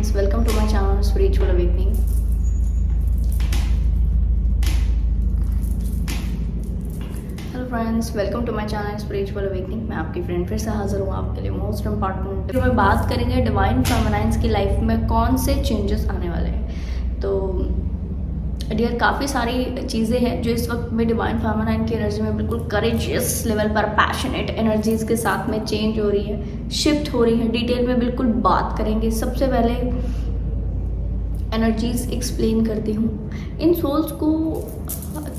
friends, welcome to my channel Spiritual Awakening. Hello friends, welcome to my channel Spiritual Awakening. मैं आपकी friend फिर से हाजिर हूँ आपके लिए मोस्ट इम्पॉर्टेंट जो मैं बात करेंगे डिवाइन फेमिनाइन्स की लाइफ में कौन से चेंजेस आने वाले हैं। तो डियर, काफ़ी सारी चीज़ें हैं जो इस वक्त में डिवाइन फेमिनाइन की एनर्जी में बिल्कुल करेजियस लेवल पर पैशनेट एनर्जीज के साथ में चेंज हो रही है, शिफ्ट हो रही है। डिटेल में बिल्कुल बात करेंगे। सबसे पहले एनर्जीज एक्सप्लेन करती हूँ। इन सोल्स को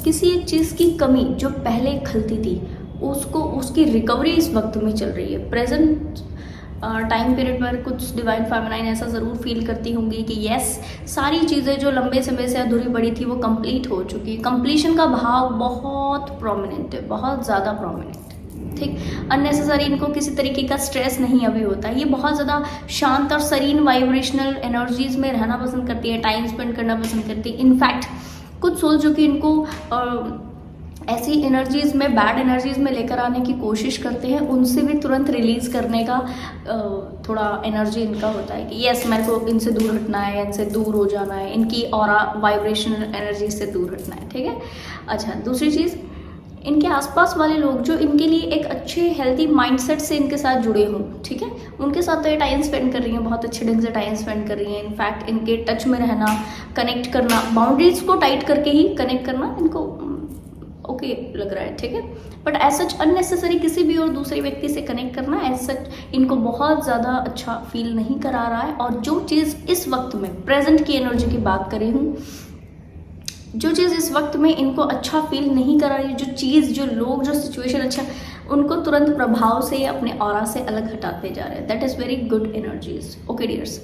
किसी एक चीज़ की कमी जो पहले खलती थी उसको उसकी रिकवरी इस वक्त में चल रही है। प्रेजेंट टाइम पीरियड पर कुछ डिवाइन फेमिनाइन ऐसा ज़रूर फील करती होंगी कि यस, सारी चीज़ें जो लंबे समय से अधूरी पड़ी थी वो कंप्लीट हो चुकी है। कंप्लीशन का भाव बहुत प्रोमिनेंट है, बहुत ज़्यादा प्रोमिनेंट। ठीक, अननेसेसरी इनको किसी तरीके का स्ट्रेस नहीं अभी होता है। ये बहुत ज़्यादा शांत और सरीन वाइब्रेशनल एनर्जीज में रहना पसंद करती है, टाइम स्पेंड करना पसंद करती है। इनफैक्ट कुछ सोल जो कि इनको ऐसी एनर्जीज में, बैड एनर्जीज में लेकर आने की कोशिश करते हैं, उनसे भी तुरंत रिलीज करने का थोड़ा एनर्जी इनका होता है कि यस, मेरे को इनसे दूर हटना है, इनसे दूर हो जाना है, इनकी ऑरा वाइब्रेशनल एनर्जी से दूर हटना है। ठीक है। अच्छा, दूसरी चीज़, इनके आसपास वाले लोग जो इनके लिए एक अच्छे हेल्दी माइंडसेट से इनके साथ जुड़े हों, ठीक है, उनके साथ तो ये टाइम स्पेंड कर रही हैं, बहुत अच्छे ढंग से टाइम स्पेंड कर रही हैं। इनफैक्ट इनके टच में रहना, कनेक्ट करना, बाउंड्रीज को टाइट करके ही कनेक्ट करना इनको ओके लग रहा है। ठीक है। बट एज सच अननेसेसरी किसी भी और दूसरे व्यक्ति से कनेक्ट करना एज सच इनको बहुत ज़्यादा अच्छा फील नहीं करा रहा है। और जो चीज़ इस वक्त में प्रेजेंट की एनर्जी की बात करी हूँ, जो चीज़ इस वक्त में इनको अच्छा फील नहीं करा रही, जो चीज़, जो लोग, जो सिचुएशन अच्छा, उनको तुरंत प्रभाव से अपने ऑरा से अलग हटाते जा रहे हैं। That is very good energies. Okay dears,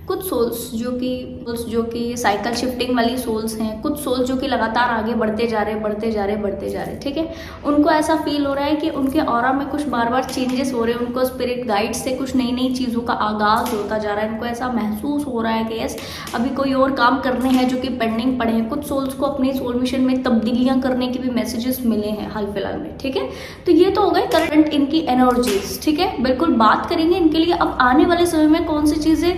कुछ सोल्स जो कि साइकिल शिफ्टिंग वाली सोल्स हैं, कुछ सोल्स जो कि लगातार आगे बढ़ते जा रहे। ठीक है। उनको ऐसा फील हो रहा है कि उनके ऑरा में कुछ बार बार चेंजेस हो रहे हैं, उनको स्पिरिट गाइड से कुछ नई नई चीज़ों का आगाज होता जा रहा है। उनको ऐसा महसूस हो रहा है कि यस, अभी कोई और काम करने हैं जो कि पेंडिंग पड़े हैं। कुछ सोल्स को अपनी सोल मिशन में तब्दीलियाँ करने के भी मैसेजेस मिले हैं हाल फिलहाल में। ठीक है। तो ये तो हो गए करंट इनकी एनर्जीज। ठीक है। बिल्कुल बात करेंगे इनके लिए अब आने वाले समय में कौन सी चीज़ें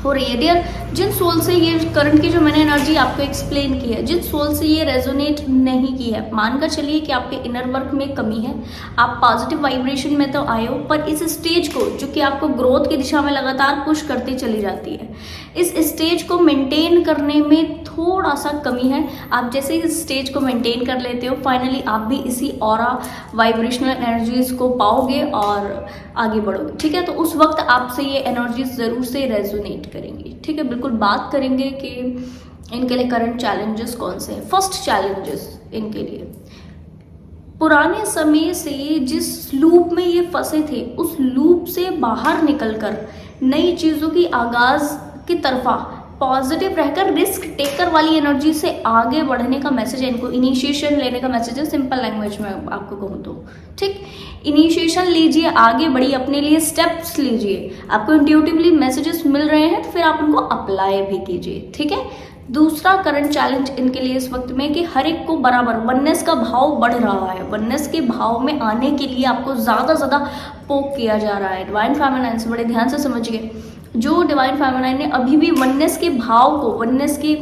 हो रही है। डियर, जिन सोल से ये करंट की जो मैंने एनर्जी आपको एक्सप्लेन की है, जिन सोल से ये रेजोनेट नहीं की है, मानकर चलिए कि आपके इनर वर्क में कमी है, आप पॉजिटिव वाइब्रेशन में तो आए हो, पर इस स्टेज को जो कि आपको ग्रोथ की दिशा में लगातार पुश करती चली जाती है, इस स्टेज को मेंटेन करने में थोड़ा सा कमी है। आप जैसे ही इस स्टेज को मेंटेन कर लेते हो, फाइनली आप भी इसी ऑरा वाइब्रेशनल एनर्जीज को पाओगे और आगे बढ़ोगे। ठीक है। तो उस वक्त आपसे ये एनर्जीज ज़रूर से रेजोनेट करेंगी। ठीक है। बिल्कुल बात करेंगे कि इनके लिए करंट चैलेंजेस कौन से हैं। फर्स्ट चैलेंजेस इनके लिए, पुराने समय से जिस लूप में ये फंसे थे, उस लूप से बाहर निकलकर नई चीज़ों की आगाज की तरफा पॉजिटिव रहकर रिस्क टेकर वाली एनर्जी से आगे बढ़ने का मैसेज है इनको। इनिशिएशन लेने का मैसेज है, सिंपल लैंग्वेज में आपको कहूँ तो। ठीक, इनिशिएशन लीजिए, आगे बढ़िए, अपने लिए स्टेप्स लीजिए। आपको इंट्यूटिवली मैसेजेस मिल रहे हैं तो फिर आप उनको अप्लाई भी कीजिए। ठीक है। दूसरा करंट चैलेंज इनके लिए इस वक्त में कि हर एक को बराबर वननेस का भाव बढ़ रहा है। वननेस के भाव में आने के लिए आपको ज़्यादा पोक किया जा रहा है। डिवाइन फेमिनाइन से बड़े ध्यान से समझिए, जो डिवाइन फेमिनाइन ने अभी भी वननेस के भाव को, वननेस के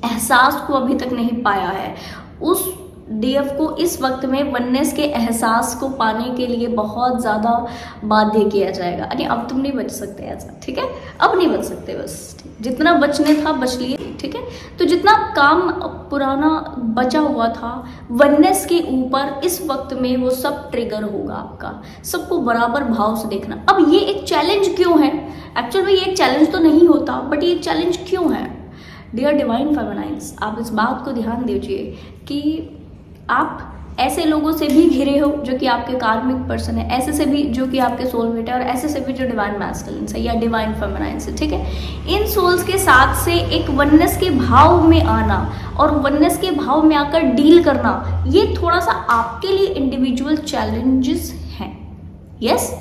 एहसास को अभी तक नहीं पाया है, उस डीएफ को इस वक्त में वननेस के एहसास को पाने के लिए बहुत ज़्यादा बाध्य किया जाएगा। अरे अब तुम नहीं बच सकते ऐसा। ठीक है। अब नहीं बच सकते, बस जितना बचने था बच लिए। ठीक है। तो जितना काम पुराना बचा हुआ था वननेस के ऊपर, इस वक्त में वो सब ट्रिगर होगा आपका। सबको बराबर भाव से देखना। अब ये एक चैलेंज क्यों है? एक्चुअल में ये एक चैलेंज तो नहीं होता, बट ये एक चैलेंज क्यों है? डियर डिवाइन फेमिनाइन्स, आप इस बात को ध्यान दीजिए कि आप ऐसे लोगों से भी घिरे हो जो कि आपके कार्मिक पर्सन है, ऐसे से भी जो कि आपके सोलमेट है, और ऐसे से भी जो डिवाइन मैस्कुलिन है या डिवाइन फेमिनाइन है। ठीक है। इन सोल्स के साथ से एक वननेस के भाव में आना और वननेस के भाव में आकर डील करना, ये थोड़ा सा आपके लिए इंडिविजुअल चैलेंजेस हैं। यस,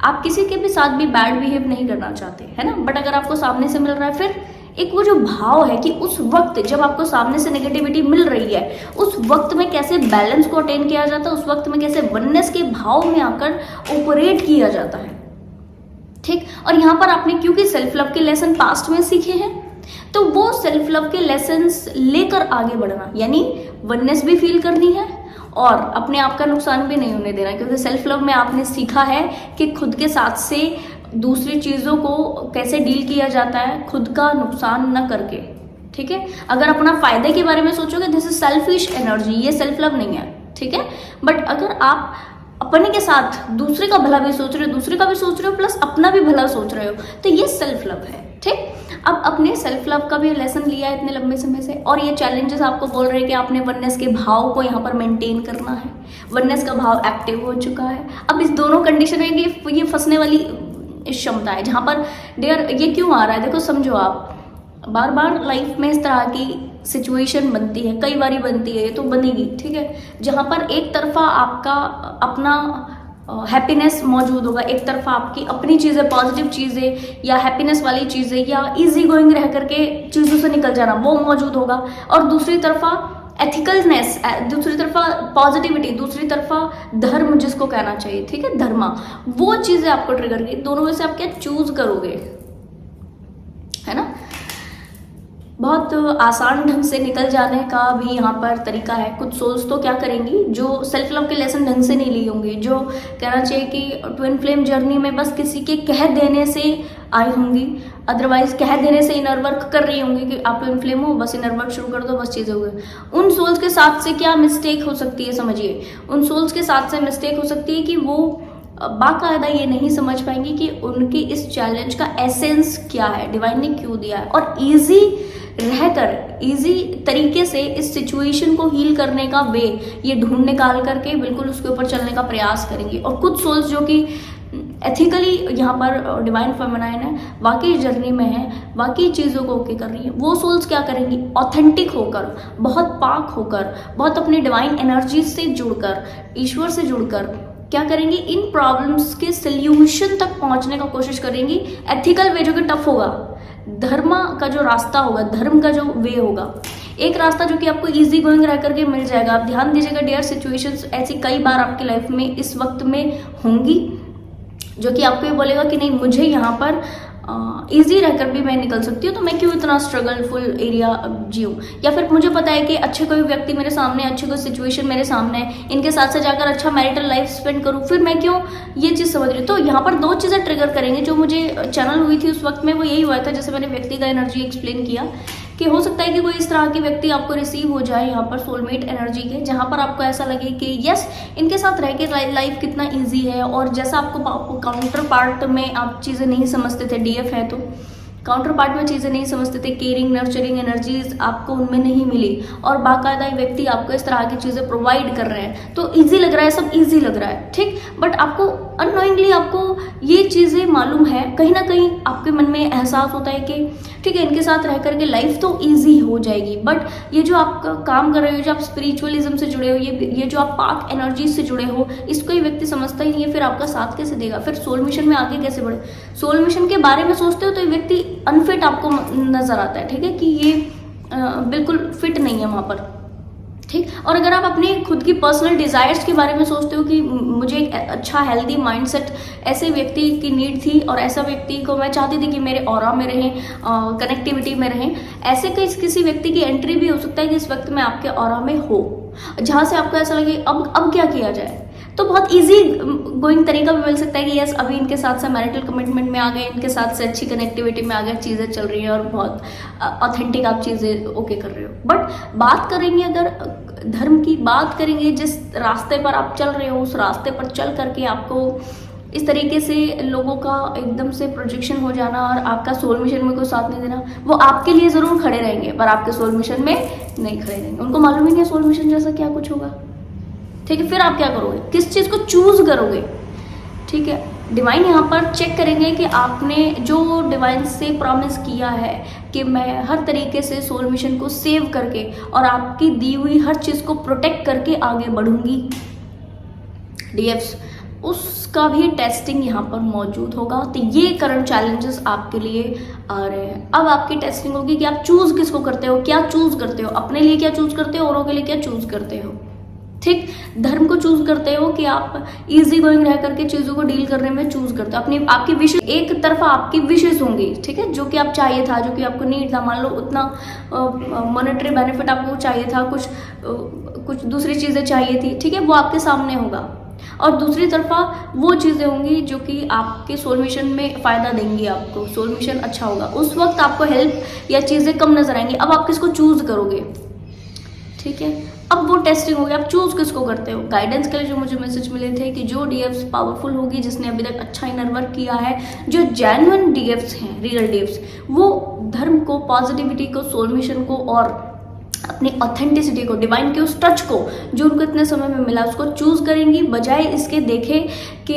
आप किसी के भी साथ भी बैड बिहेव नहीं करना चाहते, है ना, बट अगर आपको सामने से मिल रहा है, फिर एक वो जो भाव है कि उस वक्त जब आपको सामने से नेगेटिविटी मिल रही है, उस वक्त में कैसे बैलेंस को अटेन किया जाता है, उस वक्त में कैसे वननेस के भाव में आकर ऑपरेट किया जाता है। ठीक। और यहाँ पर आपने क्योंकि सेल्फ लव के लेसन पास्ट में सीखे हैं, तो वो सेल्फ लव के लेसन्स लेकर आगे बढ़ना, यानी वननेस भी फील करनी है और अपने आप का नुकसान भी नहीं होने देना, क्योंकि सेल्फ लव में आपने सीखा है कि खुद के साथ से दूसरी चीज़ों को कैसे डील किया जाता है, खुद का नुकसान न करके। ठीक है, अगर अपना फायदे के बारे में सोचोगे, दिस इज सेल्फिश एनर्जी, ये सेल्फ लव नहीं है। ठीक है, बट अगर आप अपने के साथ दूसरे का भला भी सोच रहे हो, दूसरे का भी सोच रहे हो, प्लस अपना भी भला सोच रहे हो, तो ये सेल्फ लव है। ठीक, अब अपने सेल्फ लव का भी लेसन लिया है इतने लंबे समय से, और ये चैलेंजेस आपको बोल रहे हैं कि आपने वननेस के भाव को यहाँ पर मेंटेन करना है, वननेस का भाव एक्टिव हो चुका है। अब इस दोनों कंडीशन में ये फंसने वाली क्षमता है, जहाँ पर डियर ये क्यों आ रहा है, देखो समझो, आप बार बार लाइफ में इस तरह की सिचुएशन बनती है, कई बारी बनती है, ये तो बनेगी। ठीक है, जहाँ पर एक तरफा आपका अपना हैप्पीनेस मौजूद होगा, एक तरफा आपकी अपनी चीज़ें, पॉजिटिव चीज़ें या हैप्पीनेस वाली चीज़ें या इजी गोइंग रह करके चीज़ों से निकल जाना, वो मौजूद होगा, और दूसरी तरफा एथिकलनेस, दूसरी तरफा पॉजिटिविटी, दूसरी तरफा धर्म जिसको कहना चाहिए, ठीक है, धर्मा, वो चीज़ें आपको ट्रिगर की। दोनों में से आप क्या चूज करोगे, है ना। बहुत आसान ढंग से निकल जाने का भी यहाँ पर तरीका है। कुछ सोल्स तो क्या करेंगी, जो सेल्फ लव के लेसन ढंग से नहीं ली होंगी, जो कहना चाहिए कि ट्विन फ्लेम जर्नी में बस किसी के कह देने से आई होंगी, अदरवाइज कह देने से इनर वर्क कर रही होंगी कि आप ट्विन फ्लेम हो, बस इनर वर्क शुरू कर दो, बस चीज़ें हो गई। उन सोल्स के साथ से क्या मिस्टेक हो सकती है, समझिए, उन सोल्स के साथ से मिस्टेक हो सकती है कि वो बाकायदा ये नहीं समझ पाएंगे कि उनके इस चैलेंज का एसेंस क्या है, डिवाइन ने क्यों दिया है, और ईजी रहकर इजी तरीके से इस सिचुएशन को हील करने का वे ये ढूंढ निकाल करके बिल्कुल उसके ऊपर चलने का प्रयास करेंगे। और कुछ सोल्स जो कि एथिकली यहाँ पर डिवाइन फेमिनाइन है, वाकई जर्नी में है, वाकई चीज़ों को ओके कर रही है, वो सोल्स क्या करेंगी, ऑथेंटिक होकर, बहुत पाक होकर, बहुत अपनी डिवाइन एनर्जी से जुड़कर, ईश्वर से जुड़कर क्या करेंगी, इन प्रॉब्लम्स के सल्यूशन तक पहुँचने का कोशिश करेंगी। एथिकल वे जो कि टफ होगा, धर्म का जो रास्ता होगा, धर्म का जो वे होगा, एक रास्ता जो कि आपको इजी गोइंग रह करके मिल जाएगा। आप ध्यान दीजिएगा डियर, सिचुएशंस ऐसी कई बार आपकी लाइफ में इस वक्त में होंगी जो कि आपको ये बोलेगा कि नहीं, मुझे यहाँ पर इजी रहकर भी मैं निकल सकती हूँ, तो मैं क्यों इतना स्ट्रगलफुल एरिया जीऊँ, या फिर मुझे पता है कि अच्छे कोई व्यक्ति मेरे सामने, अच्छी कोई सिचुएशन मेरे सामने है, इनके साथ से जाकर अच्छा मैरिटल लाइफ स्पेंड करूँ, फिर मैं क्यों ये चीज़ समझ रही हूँ। तो यहाँ पर दो चीज़ें ट्रिगर करेंगे। जो मुझे चैनल हुई थी उस वक्त में वो यही हुआ था, जैसे मैंने व्यक्ति का एनर्जी एक्सप्लेन किया, कि हो सकता है कि कोई इस तरह के व्यक्ति आपको रिसीव हो जाए यहाँ पर सोलमेट एनर्जी के, जहाँ पर आपको ऐसा लगे कि यस, इनके साथ रह के लाइफ कितना इजी है। और जैसा आपको काउंटर पार्ट में आप चीज़ें नहीं समझते थे, डीएफ है तो काउंटर पार्ट में चीज़ें नहीं समझते थे, केयरिंग नर्चरिंग एनर्जीज आपको उनमें नहीं मिली, और बाकायदा व्यक्ति आपको इस तरह की चीज़ें प्रोवाइड कर रहे हैं, तो इजी लग रहा है, सब इजी लग रहा है, ठीक। बट आपको अननोइंगली आपको ये चीज़ें मालूम है, कहीं ना कहीं आपके मन में एहसास होता है कि ठीक है, इनके साथ रह करके लाइफ तो ईजी हो जाएगी, बट ये जो आप काम कर रहे हो, जो आप स्पिरिचुअलिज्म से जुड़े हो, ये जो आप पाक एनर्जी से जुड़े हो, इसको ये व्यक्ति समझता ही नहीं है, फिर आपका साथ कैसे देगा, फिर सोल मिशन में आगे कैसे बढ़े। सोल मिशन के बारे में सोचते हो तो ये व्यक्ति अनफिट आपको नजर आता है, ठीक है, कि ये बिल्कुल फिट नहीं है वहाँ पर, ठीक। और अगर आप अपने खुद की पर्सनल डिज़ायर्स के बारे में सोचते हो कि मुझे एक अच्छा हेल्दी माइंडसेट, ऐसे व्यक्ति की नीड थी और ऐसा व्यक्ति को मैं चाहती थी कि मेरे ऑरा में रहें, कनेक्टिविटी में रहें, ऐसे किसी व्यक्ति की एंट्री भी हो सकता है कि इस वक्त में आपके ऑरा में हो, जहाँ से आपको ऐसा लगे अब क्या किया जाए। तो बहुत इजी गोइंग तरीका भी मिल सकता है कि यस, अभी इनके साथ से मैरिटल कमिटमेंट में आ गए, इनके साथ से अच्छी कनेक्टिविटी में आ गए, चीज़ें चल रही हैं और बहुत ऑथेंटिक आप चीज़ें ओके कर रहे हो। बट बात करेंगे, अगर धर्म की बात करेंगे, जिस रास्ते पर आप चल रहे हो, उस रास्ते पर चल करके आपको इस तरीके से लोगों का एकदम से प्रोजेक्शन हो जाना और आपका सोल मिशन में कोई साथ नहीं देना, वो आपके लिए ज़रूर खड़े रहेंगे पर आपके सोल मिशन में नहीं खड़े रहेंगे। उनको मालूम ही नहीं है सोल मिशन जैसा क्या कुछ होगा, ठीक है। फिर आप क्या करोगे, किस चीज़ को चूज करोगे, ठीक है। डिवाइन यहाँ पर चेक करेंगे कि आपने जो डिवाइन से प्रॉमिस किया है कि मैं हर तरीके से सोल मिशन को सेव करके और आपकी दी हुई हर चीज़ को प्रोटेक्ट करके आगे बढ़ूंगी, डीएफ्स, उसका भी टेस्टिंग यहाँ पर मौजूद होगा। तो ये करंट चैलेंजेस आपके लिए आ रहे हैं। अब आपकी टेस्टिंग होगी कि आप चूज किसको करते हो, क्या चूज करते हो, अपने लिए क्या चूज करते हो, औरों के लिए क्या चूज करते हो, ठीक, धर्म को चूज करते हो कि आप इजी गोइंग रह करके चीजों को डील करने में चूज करते हो। अपनी आपकी विशेष एक तरफा आपकी विशेष होंगी, ठीक है, जो कि आप चाहिए था, जो कि आपको नीड था, मान लो उतना मॉनेटरी बेनिफिट आपको चाहिए था, कुछ दूसरी चीजें चाहिए थी, ठीक है, वो आपके सामने होगा। और दूसरी तरफा वो चीज़ें होंगी जो कि आपके सोल मिशन में फ़ायदा देंगी, आपको सोल मिशन अच्छा होगा। उस वक्त आपको हेल्प या चीज़ें कम नजर आएंगी। अब आप किसको चूज करोगे, ठीक है, अब वो टेस्टिंग हो गया, आप चूज किसको करते हो। गाइडेंस के लिए जो मुझे मैसेज मिले थे कि जो डीएफ्स पावरफुल होगी, जिसने अभी तक अच्छा इनर वर्क किया है, जो जेन्युइन डीएफ्स हैं, रियल डीएफ्स, वो धर्म को, पॉजिटिविटी को, सोल मिशन को और अपनी ऑथेंटिसिटी को, डिवाइन के उस टच को जो उनको इतने समय में मिला, उसको चूज करेंगी, बजाय इसके देखे कि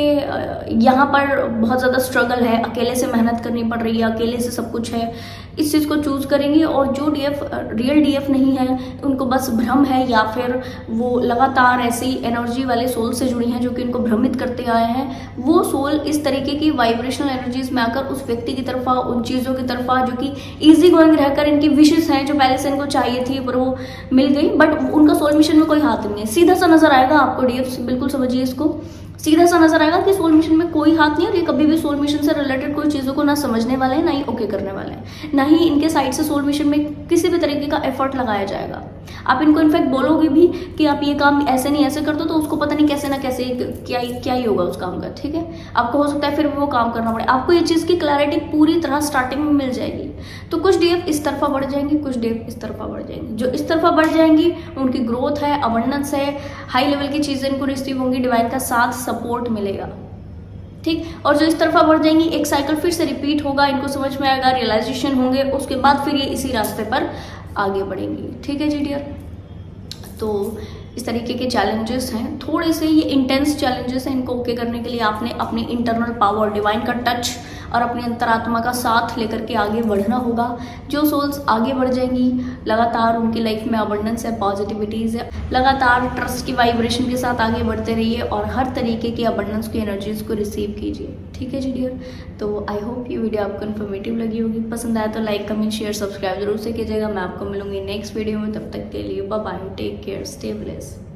यहाँ पर बहुत ज़्यादा स्ट्रगल है, अकेले से मेहनत करनी पड़ रही है, अकेले से सब कुछ है, इस चीज़ को चूज करेंगी। और जो डीएफ रियल डीएफ नहीं है, उनको बस भ्रम है, या फिर वो लगातार ऐसी एनर्जी वाले सोल से जुड़ी हैं जो कि उनको भ्रमित करते आए हैं, वो सोल इस तरीके की वाइब्रेशनल एनर्जीज में आकर उस व्यक्ति की तरफा, उन चीज़ों की तरफा जो कि ईजी गोइंग रहकर इनकी विशेष हैं, जो पहले से इनको चाहिए थी पर वो मिल गई, बट उनका सोल मिशन में कोई हाथ नहीं है। सीधा सा नजर आएगा आपको डीएफ, बिल्कुल समझिए इसको, सीधा सा नजर आएगा कि सोल मिशन में कोई हाथ नहीं है, और ये कभी भी सोल मिशन से रिलेटेड कोई चीज़ों को ना समझने वाले हैं, ना ही ओके करने वाले हैं, ना ही इनके साइड से सोल मिशन में किसी भी तरीके का एफर्ट लगाया जाएगा। आप इनको इनफैक्ट बोलोगे भी कि आप ये काम ऐसे नहीं ऐसे कर दो, तो उसको पता नहीं कैसे ना कैसे क्या ही होगा उस काम का, ठीक है, आपको हो सकता है फिर वो काम करना पड़े। आपको ये चीज़ की क्लैरिटी पूरी तरह स्टार्टिंग में मिल जाएगी। तो कुछ डीएफ इस तरफा बढ़ जाएंगी, कुछ डीएफ इस तरफा बढ़ जाएंगी। जो इस तरफा बढ़ जाएंगी उनकी ग्रोथ है, अबंडेंस है, हाई लेवल की चीज़ें इनको रिसीव होंगी, डिवाइन का साथ सपोर्ट मिलेगा, ठीक। और जो इस तरफा बढ़ जाएंगी, एक साइकिल फिर से रिपीट होगा, इनको समझ में आएगा, रियलाइजेशन होंगे, उसके बाद फिर ये इसी रास्ते पर आगे बढ़ेंगी, ठीक है जी डियर। तो इस तरीके के चैलेंजेस हैं, थोड़े से ये इंटेंस चैलेंजेस हैं, इनको ओके करने के लिए आपने अपनी इंटरनल पावर, डिवाइन का टच और अपनी अंतरात्मा का साथ लेकर के आगे बढ़ना होगा। जो सोल्स आगे बढ़ जाएंगी, लगातार उनकी लाइफ में अबंडेंस है, पॉजिटिविटीज़ है, लगातार ट्रस्ट की वाइब्रेशन के साथ आगे बढ़ते रहिए और हर तरीके की अबंडेंस की एनर्जीज को रिसीव कीजिए, ठीक है जी डियर। तो आई होप ये वीडियो आपको इन्फॉर्मेटिव लगी होगी, पसंद आया तो लाइक, कमेंट, शेयर, सब्सक्राइब जरूर से कीजिएगा। मैं आपको मिलूंगी नेक्स्ट वीडियो में, तब तक के लिए bye bye, take care, stay blessed.